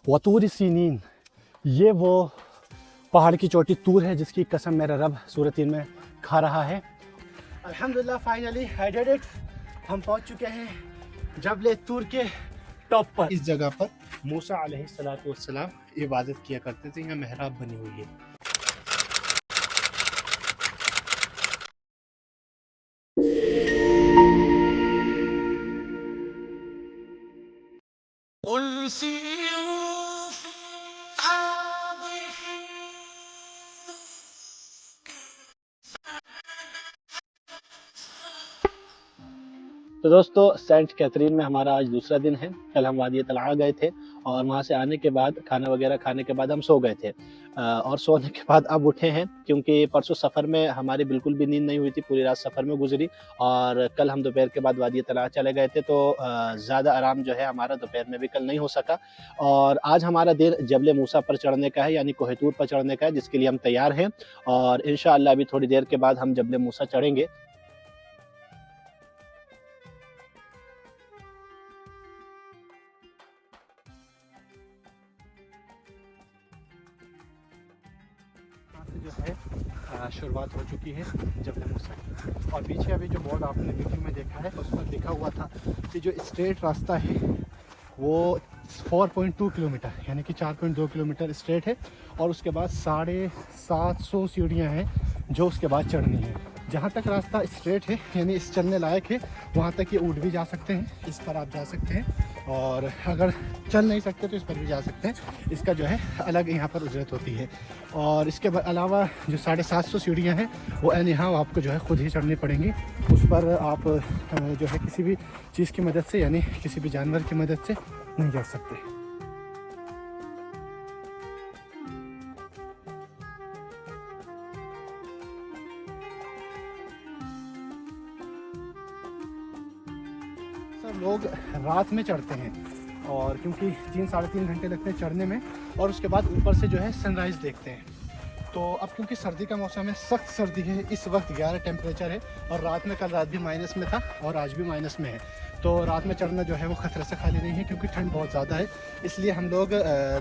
वतूर सीनीन, ये वो पहाड़ की चोटी तूर है जिसकी कसम मेरा रब सूरत 3 में खा रहा है। अल्हम्दुलिल्लाह फाइनली आई डिड इट। हम पहुंच चुके हैं जबल तूर के टॉप पर। इस जगह पर मूसा अलैहिस्सलातु वस्सलाम इबादत किया करते थे। यहाँ मेहराब बनी हुई है। तो दोस्तों सेंट कैथरीन में हमारा आज दूसरा दिन है। कल हम वादी तलआ गए थे और वहाँ से आने के बाद खाना वगैरह खाने के बाद हम सो गए थे और सोने के बाद अब उठे हैं क्योंकि परसों सफ़र में हमारी बिल्कुल भी नींद नहीं हुई थी। पूरी रात सफ़र में गुजरी और कल हम दोपहर के बाद वादी तलआ चले गए थे तो ज़्यादा आराम जो है हमारा दोपहर में भी कल नहीं हो सका। और आज हमारा दिन जबल मूसा पर चढ़ने का है, यानी कोहतूर पर चढ़ने का है, जिसके लिए हम तैयार हैं और इंशाअल्लाह अभी थोड़ी देर के बाद हम जबल मूसा चढ़ेंगे। जो है शुरुआत हो चुकी है जबल मूसा की। और पीछे अभी जो बोर्ड आपने वीडियो में देखा है उस पर लिखा हुआ था कि जो स्ट्रेट रास्ता है वो 4.2 किलोमीटर यानी कि 4.2 किलोमीटर स्ट्रेट है और उसके बाद 750 सीढ़ियाँ हैं जो उसके बाद चढ़नी है। जहाँ तक रास्ता स्ट्रेट है यानी इस चलने लायक है वहाँ तक ये ऊँट भी जा सकते हैं, इस पर आप जा सकते हैं और अगर चल नहीं सकते तो इस पर भी जा सकते हैं। इसका जो है अलग यहाँ पर उजरत होती है। और इसके अलावा जो 750 सीढ़ियाँ हैं वो यहाँ आपको जो है ख़ुद ही चढ़नी पड़ेंगी। उस पर आप जो है किसी भी चीज़ की मदद से यानी किसी भी जानवर की मदद से नहीं जा सकते। सब लोग रात में चढ़ते हैं और क्योंकि 3-3.5 घंटे लगते हैं चढ़ने में और उसके बाद ऊपर से जो है सनराइज़ देखते हैं। तो अब क्योंकि सर्दी का मौसम है, सख्त सर्दी है, इस वक्त 11 टेम्परेचर है और रात में कल रात भी माइनस में था और आज भी माइनस में है। तो रात में चढ़ना जो है वो ख़तरे से खाली नहीं है क्योंकि ठंड बहुत ज़्यादा है। इसलिए हम लोग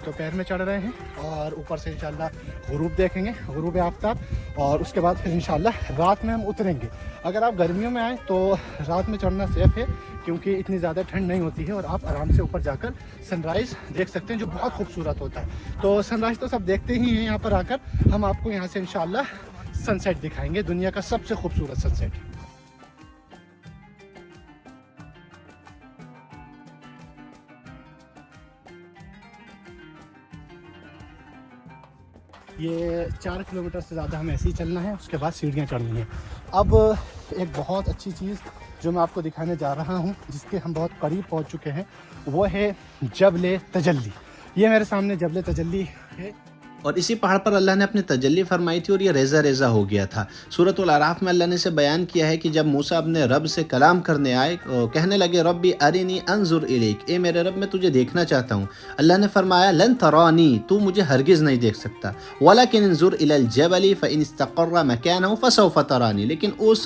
दोपहर में चढ़ रहे हैं और ऊपर से इंशाल्लाह गुरूब देखेंगे, गुरूब आफ्ताब, और उसके बाद फिर इंशाल्लाह रात में हम उतरेंगे। अगर आप गर्मियों में आएँ तो रात में चढ़ना सेफ़ है क्योंकि इतनी ज़्यादा ठंड नहीं होती है और आप आराम से ऊपर जाकर सनराइज़ देख सकते हैं जो बहुत खूबसूरत होता है। तो सनराइज़ तो सब देखते ही हैं यहाँ पर आकर। हम आपको यहाँ से इंशाल्लाह सनसेट दिखाएंगे, दुनिया का सबसे खूबसूरत सनसेट। ये 4 किलोमीटर से ज़्यादा हमें ऐसे ही चलना है, उसके बाद सीढ़ियाँ चढ़नी है। अब एक बहुत अच्छी चीज़ जो मैं आपको दिखाने जा रहा हूँ जिसके हम बहुत करीब पहुँच चुके हैं वो है जबल तजल्ली। ये मेरे सामने जबल तजल्ली है और इसी पहाड़ पर अल्लाह ने अपनी तजल्ली फरमाई थी और ये रेज़ा रेज़ा हो गया था। सूरतुल आराफ में अल्लाह ने से बयान किया है कि जब मूसा अपने रब से कलाम करने आए कहने लगे रब्बी अरिनी अंजुर इलैक, ए मेरे रब मैं तुझे देखना चाहता हूँ। अल्लाह ने फरमाया लन तरानी, तू मुझे हरगिज़ नहीं देख सकता, वलाकिन अंजुर इलल जबली फ़इन इस्तक़र्रा मकानहु फ़सौफ़ तरानी, लेकिन उस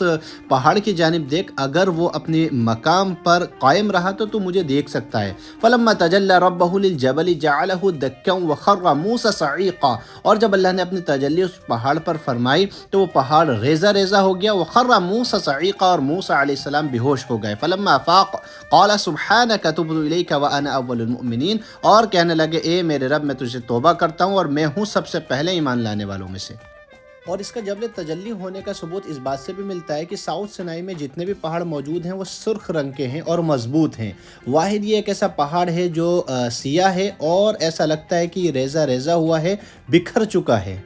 पहाड़ की जानिब देख, अगर वो अपने मकाम पर कायम रहा तो तू मुझे देख सकता है। फ़लम्मा तजल्ला रब्बहु लिल जबली जअलहु दक्कन व खर्रा मूसा सईक़ा, और जब अल्लाह ने अपनी तजल्ली उस पहाड़ पर फरमाई तो वो पहाड़ रेज़ा रेज़ा हो गया। वो खर्रा मूसा सईक़ा, और मूसा अलैहिस्सलाम बेहोश हो गए। फलम्मा अफ़ाक़ क़ाल सुब्हानक तुब्तु इलैका व अना अव्वलुल मुमिनीन, और कहने लगे ए मेरे रब मैं तुझे तौबा करता हूँ और मैं हूँ सबसे पहले ईमान लाने वालों में से। और इसका जबल तजल्ली होने का सबूत इस बात से भी मिलता है कि साउथ सिनाई में जितने भी पहाड़ मौजूद हैं वो सुर्ख रंग के हैं और मजबूत हैं। वाहिद ये एक ऐसा पहाड़ है जो सियाह है और ऐसा लगता है कि ये रेज़ा रेज़ा हुआ है, बिखर चुका है।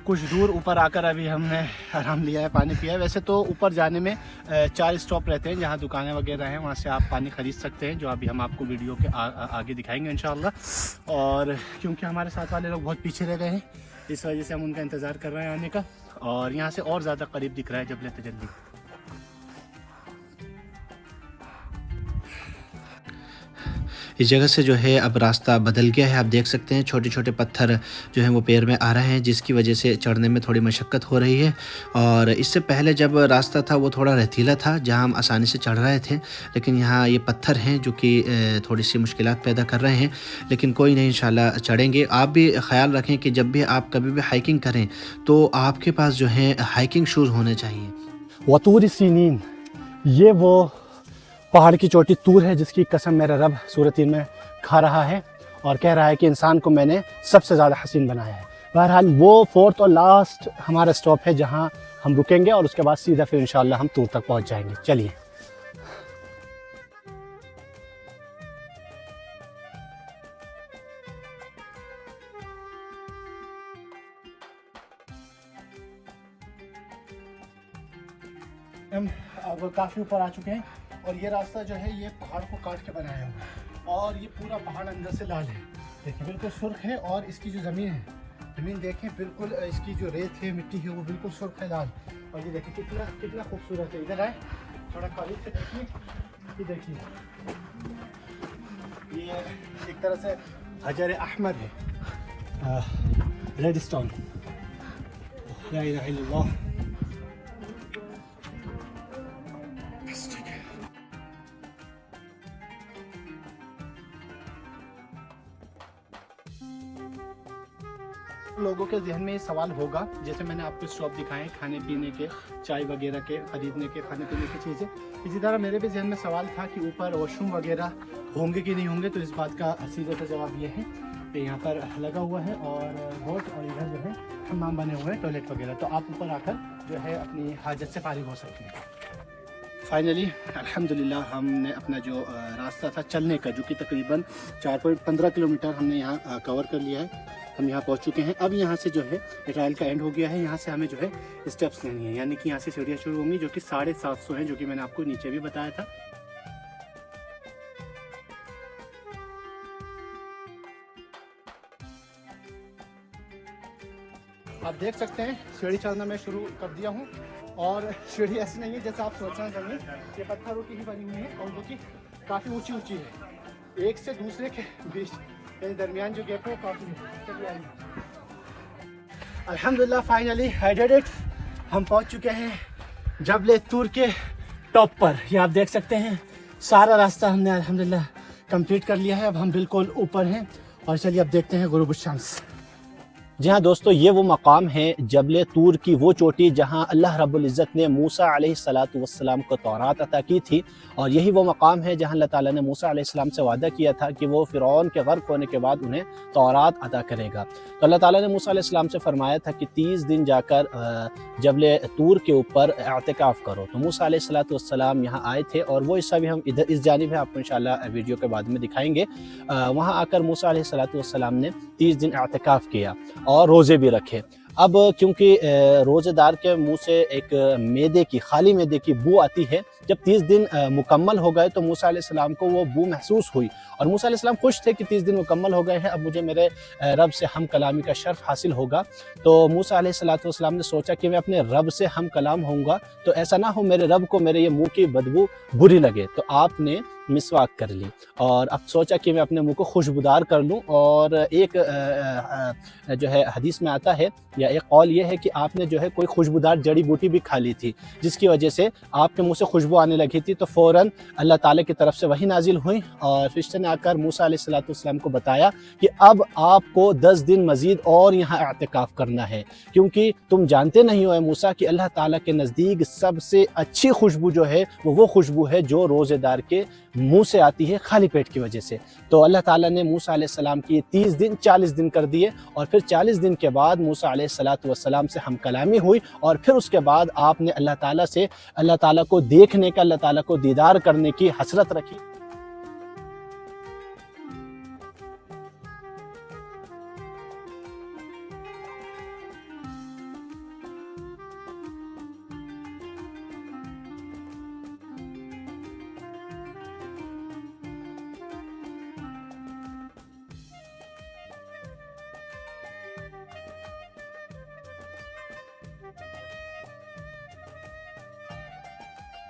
कुछ दूर ऊपर आकर अभी हमने आराम लिया है, पानी पिया है। वैसे तो ऊपर जाने में 4 स्टॉप रहते हैं जहाँ दुकानें वगैरह हैं, वहाँ से आप पानी ख़रीद सकते हैं जो अभी हम आपको वीडियो के आगे दिखाएंगे इंशाअल्लाह। और क्योंकि हमारे साथ वाले लोग बहुत पीछे रह गए हैं इस वजह से हम उनका इंतज़ार कर रहे हैं आने का। और यहाँ से और ज़्यादा करीब दिख रहा है जबल तजल्ली। इस जगह से जो है अब रास्ता बदल गया है। आप देख सकते हैं छोटे-छोटे पत्थर जो हैं वो पैर में आ रहे हैं, जिसकी वजह से चढ़ने में थोड़ी मशक्क़त हो रही है। और इससे पहले जब रास्ता था वो थोड़ा रेतीला था, जहाँ हम आसानी से चढ़ रहे थे, लेकिन यहाँ ये पत्थर हैं जो कि थोड़ी-सी मुश्किलात पैदा कर रहे हैं, लेकिन कोई नहीं, इंशाल्लाह चढ़ेंगे। आप भी ख़्याल रखें कि जब भी आप कभी भी हाइकिंग करें तो आपके पास जो है हाइकिंग शूज़ होने चाहिए। वतूर सीनीन, ये वो पहाड़ की चोटी तूर है जिसकी कसम मेरा रब सूरत 3 में खा रहा है और कह रहा है कि इंसान को मैंने सबसे ज़्यादा हसीन बनाया है। बहरहाल वो 4th और लास्ट हमारा स्टॉप है जहाँ हम रुकेंगे और उसके बाद सीधा फिर इंशाल्लाह हम तूर तक पहुँच जाएंगे। चलिए। हम अब काफ़ी ऊपर आ चुके हैं और ये रास्ता जो है ये पहाड़ को काट के बनाया हुआ है और ये पूरा पहाड़ अंदर से लाल है। देखिए बिल्कुल सुर्ख है और इसकी जो ज़मीन है, ज़मीन देखें बिल्कुल, इसकी जो रेत है, मिट्टी है, वो बिल्कुल सुर्ख है, लाल। और ये देखिए कितना कितना खूबसूरत है। इधर आए थोड़ा करीब से देखिए, ये देखिए ये एक तरह से हजर अहमद है, रेड स्टोन। ला इलाहा इल्लल्लाह। लोगों के जहन में ये सवाल होगा, जैसे मैंने आपको स्टॉप दिखाए हैं खाने पीने के, चाय वगैरह के, ख़रीदने के, खाने पीने की चीज़ें, इसी तरह मेरे भी जहन में सवाल था कि ऊपर वॉशरूम वगैरह होंगे कि नहीं होंगे। तो इस बात का सीधे सा जवाब ये है कि यहाँ पर लगा हुआ है और बोट, और इधर जो है हमाम बने हुए हैं, टॉयलेट वगैरह। तो आप ऊपर आकर जो है अपनी हाजत से फारिग हो सकते हैं। फाइनली अल्हम्दुलिल्लाह हमने अपना जो रास्ता था चलने का, जो कि तकरीबन 4.15 किलोमीटर हमने यहाँ कवर कर लिया है। हम यहाँ पहुँच चुके हैं। अब यहाँ से जो है ट्रायल का एंड हो गया है। यहाँ से हमें जो है स्टेप्स लेनी है, यानी कि यहाँ से सीढ़ियाँ शुरू होंगी जो कि 750 हैं, जो कि मैंने आपको नीचे भी बताया था। आप देख सकते हैं सीढ़ी चढ़ना मैं शुरू कर दिया हूँ और सीढ़ी ऐसी नहीं है जैसा आप सोचना चाहिए, ये पत्थरों की ही बनी हुई है और जो कि काफ़ी ऊंची ऊंची है। एक से दूसरे के बीच के दरमियान जो गैप है वो काफ़ी। अल्हम्दुलिल्लाह फाइनली आई डिड इट। हम पहुँच चुके हैं जबल तूर के टॉप पर। ये आप देख सकते हैं सारा रास्ता हमने अल्हम्दुलिल्लाह कंप्लीट कर लिया है। अब हम बिल्कुल ऊपर हैं और चलिए अब देखते हैं गुरूब शम्स। जी हाँ दोस्तों, ये वो मकाम है जबल तूर की वो चोटी जहाँ अल्लाह रब्बुल इज़्ज़त ने मूसा अलैहिस्सलातु वस्सलाम को तौरात अता की थी, और यही वो मकाम है जहाँ अल्लाह ताला ने मूसा अलैहिस्सलाम से वादा किया था कि वो फ़िरौन के गर्क होने के बाद उन्हें तौरात अता करेगा। तो अल्लाह ताला ने मूसा अलैहिस्सलाम से फरमाया था कि 30 दिन जाकर जबल तूर के ऊपर एतिकाफ़ करो। तो मूसा अलैहिस्सलातु वस्सलाम यहाँ आए थे और वो हिस्सा भी हम इधर इस जानिब है, आपको इंशाअल्लाह वीडियो के बाद में दिखाएंगे। वहाँ आकर मूसा अलैहिस्सलातु वस्सलाम ने 30 दिन एतिकाफ़ किया और रोज़े भी रखे। अब क्योंकि रोज़ेदार के मुंह से एक मैदे की, खाली मैदे की बू आती है, जब 30 दिन मुकम्मल हो गए तो मूसा अलैहिस्सलाम को वो बू महसूस हुई और मूसा अलैहिस्सलाम खुश थे कि 30 दिन मुकम्मल हो गए हैं, अब मुझे मेरे रब से हम कलामी का शर्फ हासिल होगा। तो मूसा अलैहिस्सलाम ने सोचा कि मैं अपने रब से हम कलाम होऊंगा तो ऐसा ना हो मेरे रब को मेरे ये मुँह की बदबू बुरी लगे। तो आपने मिसवाक कर ली और अब सोचा कि मैं अपने मुंह को खुशबूदार कर लूं। और एक जो है हदीस में आता है या एक कौल ये है कि आपने जो है कोई खुशबूदार जड़ी बूटी भी खा ली थी, जिसकी वजह से आपके मुंह से खुशबू आने लगी थी। तो फ़ौरन अल्लाह ताला की तरफ से वही नाजिल हुई और फरिश्ते ने आकर मूसा अलैहिस्सलाम को बताया कि अब आपको 10 दिन मज़ीद और यहाँ एतिकाफ़ करना है, क्योंकि तुम जानते नहीं हो मूसा कि अल्लाह ताला के नज़दीक सबसे अच्छी खुशबू जो है वो खुशबू है जो रोज़ेदार के मुंह से आती है खाली पेट की वजह से। तो अल्लाह ताला ने मूसा अलैहिस्सलाम की 30 दिन 40 दिन कर दिए और फिर 40 दिन के बाद मूसा अलैहिस्सलातु वस्सलाम से हम कलामी हुई और फिर उसके बाद आपने अल्लाह ताला से अल्लाह ताला को देखने का, अल्लाह ताला को दीदार करने की हसरत रखी।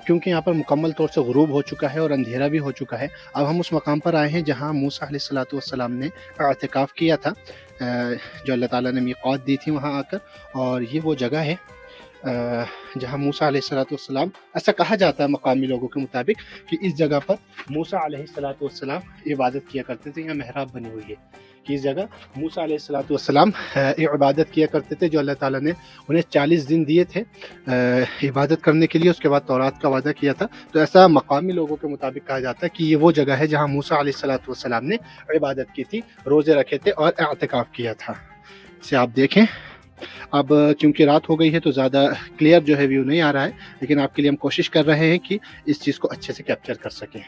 क्योंकि यहाँ पर मुकम्मल तौर से गुरूब हो चुका है और अंधेरा भी हो चुका है, अब हम उस मकाम पर आए हैं जहाँ मूसा अलैहिस्सलातु वस्सलाम ने इत्तिकाफ़ किया था, जो अल्लाह ताला ने मीक़ात दी थी वहाँ आकर। और ये वो जगह है जहाँ मूसा अलैहिस्सलातु वस्सलाम, ऐसा कहा जाता है मकामी लोगों के मुताबिक कि इस जगह पर मूसा अलैहिस्सलातु वस्सलाम इबादत किया करते थे। यहाँ मेहराब बनी हुई है कि इस जगह मूसा अलैहिस्सलातु वस्सलाम इबादत किया करते थे, जो अल्लाह ताला ने उन्हें 40 दिन दिए थे इबादत करने के लिए। उसके बाद तौरात का वादा किया था। तो ऐसा मकामी लोगों के मुताबिक कहा जाता है कि ये वो जगह है जहाँ मूसा अलैहिस्सलातु वस्सलाम ने इबादत की थी, रोज़े रखे थे और इत्तिकाफ़ किया था। इसे आप देखें। अब क्योंकि रात हो गई है तो ज़्यादा क्लियर जो है व्यू नहीं आ रहा है, लेकिन आपके लिए हम कोशिश कर रहे हैं कि इस चीज़ को अच्छे से कैप्चर कर सकें।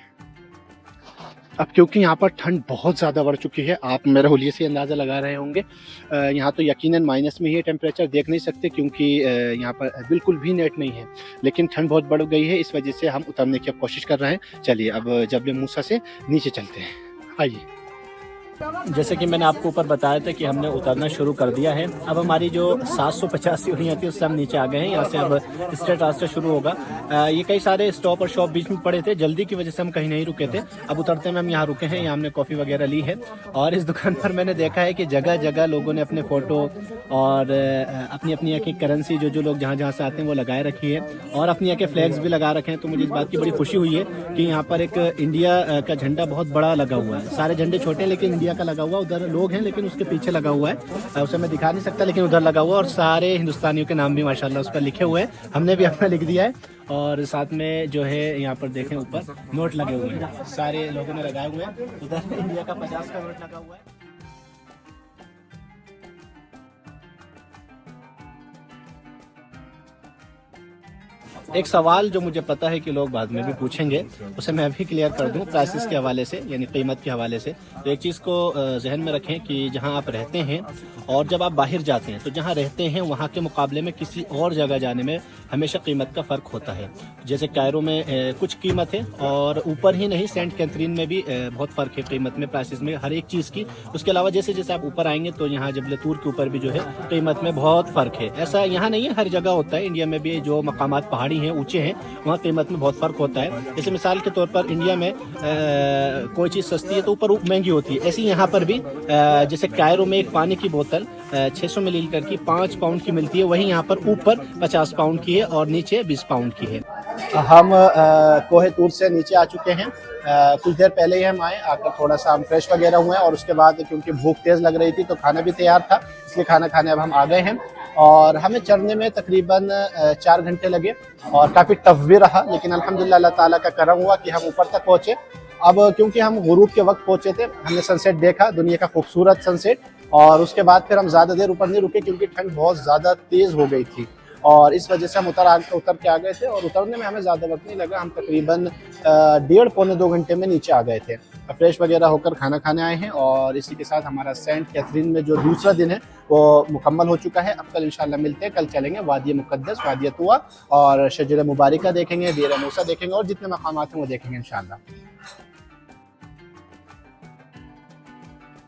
अब क्योंकि यहाँ पर ठंड बहुत ज़्यादा बढ़ चुकी है, आप मेरे हुलिये से अंदाज़ा लगा रहे होंगे। यहाँ तो यकीनन माइनस में ही टेम्परेचर देख नहीं सकते क्योंकि यहाँ पर बिल्कुल भी नेट नहीं है, लेकिन ठंड बहुत बढ़ गई है, इस वजह से हम उतरने की अब कोशिश कर रहे हैं। चलिए अब जबल मूसा से नीचे चलते हैं, आइए। जैसे कि मैंने आपको ऊपर बताया था कि हमने उतरना शुरू कर दिया है। अब हमारी जो 750 सीढ़ियाँ थी उससे हम नीचे आ गए हैं। यहाँ से अब स्ट्रेट रास्ता शुरू होगा। ये कई सारे स्टॉप और शॉप बीच में पड़े थे, जल्दी की वजह से हम कहीं नहीं रुके थे। अब उतरते में हम यहाँ रुके हैं, यहाँ हमने कॉफ़ी वगैरह ली है। और इस दुकान पर मैंने देखा है कि जगह जगह लोगों ने अपने फ़ोटो और अपनी अपनी एक करेंसी जो लोग जहाँ जहाँ से आते हैं वो लगाए रखी है, और अपनी एक फ्लैग्स भी लगा रखे हैं। तो मुझे इस बात की बड़ी खुशी हुई है कि यहाँ पर एक इंडिया का झंडा बहुत बड़ा लगा हुआ है। सारे झंडे छोटे लेकिन इंडिया का लगा हुआ। उधर लोग हैं लेकिन उसके पीछे लगा हुआ है, उसे मैं दिखा नहीं सकता, लेकिन उधर लगा हुआ है। और सारे हिंदुस्तानियों के नाम भी माशाल्लाह उस पर लिखे हुए हैं। हमने भी अपना लिख दिया है। और साथ में जो है यहाँ पर देखें ऊपर नोट लगे हुए हैं, सारे लोगों ने लगाए हुए हैं। उधर इंडिया का 50 का नोट लगा हुआ है। एक सवाल जो मुझे पता है कि लोग बाद में भी पूछेंगे, उसे मैं अभी क्लियर कर दूं प्राइसेस के हवाले से, यानी कीमत के हवाले से। तो एक चीज़ को जहन में रखें कि जहां आप रहते हैं और जब आप बाहर जाते हैं तो जहां रहते हैं वहां के मुकाबले में किसी और जगह जाने में हमेशा कीमत का फ़र्क होता है। जैसे कायरो में कुछ कीमत है, और ऊपर ही नहीं सेंट कैथरीन में भी बहुत फ़र्क है कीमत में, प्राइसेस में, हर एक चीज़ की। उसके अलावा जैसे जैसे आप ऊपर आएंगे तो यहाँ जबल तूर के ऊपर भी जो है कीमत में बहुत फ़र्क है। ऐसा यहाँ नहीं है, हर जगह होता है। इंडिया में भी जो मकामात पहाड़ी हैं, ऊंचे हैं, वहाँ कीमत में बहुत फ़र्क होता है। जैसे मिसाल के तौर पर इंडिया में कोई चीज़ सस्ती है तो ऊपर महंगी होती है। ऐसे यहाँ पर भी जैसे कायरो में एक पानी की बोतल 600 मिलीलीटर की 5 पाउंड की मिलती है, वहीं यहाँ पर ऊपर 50 पाउंड की है और नीचे 20 पाउंड की है। हम कोहे तूर से नीचे आ चुके हैं। कुछ देर पहले ही हम आए, आकर थोड़ा सा हम फ्रेश वगैरह हुए, और उसके बाद क्योंकि भूख तेज़ लग रही थी तो खाना भी तैयार था, इसलिए खाना खाने अब हम आ गए हैं। और हमें चढ़ने में तकरीबन 4 घंटे लगे और काफ़ी टफ भी रहा, लेकिन अल्हम्दुलिल्लाह अल्लाह ताला का करम हुआ कि हम ऊपर तक पहुँचे। अब क्योंकि हम गुरूब के वक्त पहुँचे थे, हमने सनसेट देखा, दुनिया का खूबसूरत सनसेट। और उसके बाद फिर हम ज़्यादा देर ऊपर नहीं रुके क्योंकि ठंड बहुत ज़्यादा तेज़ हो गई थी, और इस वजह से हम उतर के आ गए थे। और उतरने में हमें ज़्यादा वक्त नहीं लगा, हम तकरीबन 1.5-पौने 2 घंटे में नीचे आ गए थे। फ्रेश वगैरह होकर खाना खाने आए हैं, और इसी के साथ हमारा सेंट कैथरीन में जो दूसरा दिन है वो मुकम्मल हो चुका है। अब कल इंशाल्लाह मिलते हैं। कल चलेंगे वादी मुक़द्दस, वादी तुआ, और शजर मुबारका देखेंगे, देर मूसा देखेंगे, और जितने मकामात हैं वो देखेंगे इंशाल्लाह।